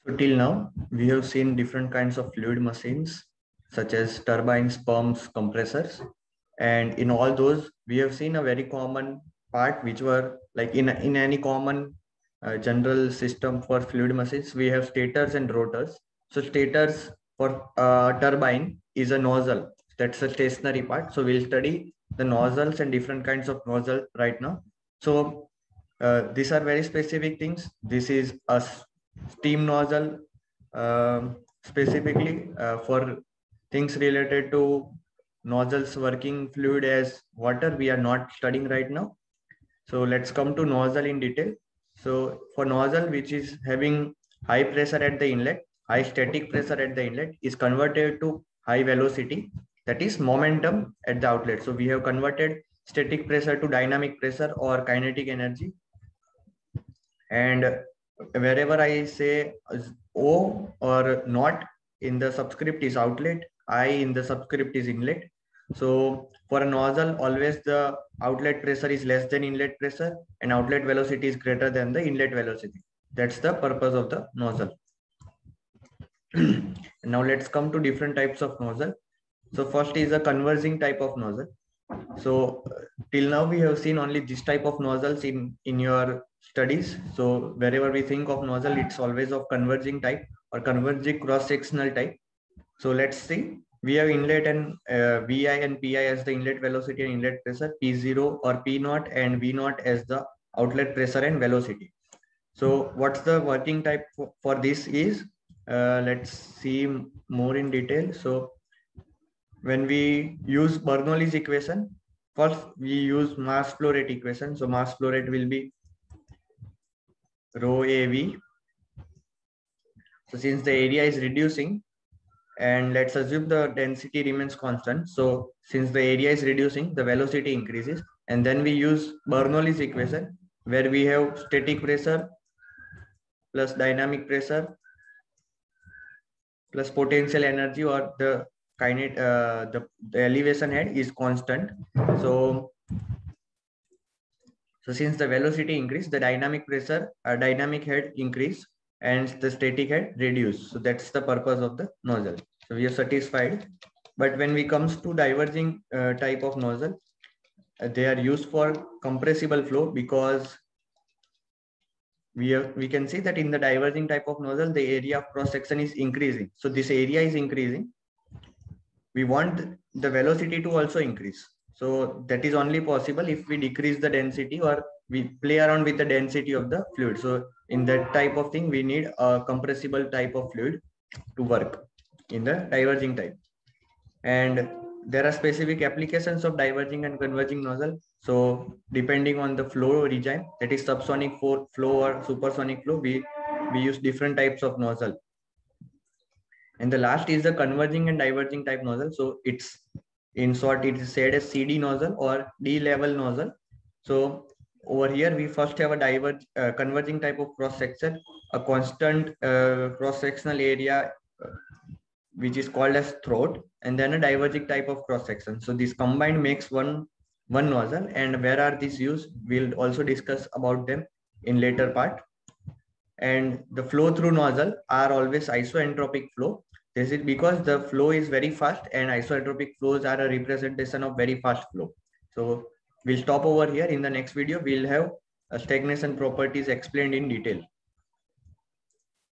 So till now, we have seen different kinds of fluid machines, such as turbines, pumps, compressors. And in all those, we have seen a very common part, which were like in any common general system for fluid machines, we have stators and rotors. So stators for turbine is a nozzle. That's a stationary part. So we'll study the nozzles and different kinds of nozzle right now. So these are very specific things. This is a steam nozzle, specifically for things related to nozzles working fluid as water. We are not studying right now. So let's come to nozzle in detail. So for nozzle, which is having high pressure at the inlet, high static pressure at the inlet is converted to high velocity, that is momentum at the outlet. So we have converted static pressure to dynamic pressure or kinetic energy. And wherever I say O or not in the subscript is outlet, I in the subscript is inlet. So for a nozzle, always the outlet pressure is less than inlet pressure and outlet velocity is greater than the inlet velocity. That's the purpose of the nozzle. Now let's come to different types of nozzle. So first is a converging type of nozzle. So till now we have seen only this type of nozzles in your studies. So wherever we think of nozzle, it's always of converging type or converging cross-sectional type. So let's see. We have inlet and VI and PI as the inlet velocity and inlet pressure, P0 or P0 and V0 as the outlet pressure and velocity. So what's the working type for this is, let's see more in detail. So when we use Bernoulli's equation, first we use mass flow rate equation. So mass flow rate will be rho AV. So since the area is reducing, and let's assume the density remains constant. So since the area is reducing, the velocity increases. And then we use Bernoulli's equation, where we have static pressure plus dynamic pressure plus potential energy, or the the elevation head is constant. So since the velocity increase, the dynamic pressure, dynamic head increase, and the static head reduce. So that's the purpose of the nozzle. So we are satisfied. But when we comes to diverging type of nozzle, they are used for compressible flow, because we can see that in the diverging type of nozzle, the area of cross section is increasing. So this area is increasing. We want the velocity to also increase. So that is only possible if we decrease the density or we play around with the density of the fluid. So in that type of thing, we need a compressible type of fluid to work in the diverging type. And there are specific applications of diverging and converging nozzle. So depending on the flow regime, that is subsonic flow or supersonic flow, we use different types of nozzle. And the last is the converging and diverging type nozzle. So it's, in short, it is said as CD nozzle or D level nozzle. So over here, we first have a converging type of cross section, a constant cross sectional area, which is called as throat, and then a diverging type of cross section. So this combined makes one nozzle. And where are these used? We'll also discuss about them in later part. And the flow through nozzle are always isoentropic flow. This is because the flow is very fast, and isoentropic flows are a representation of very fast flow. So we'll stop over here. In the next video, we'll have stagnation properties explained in detail.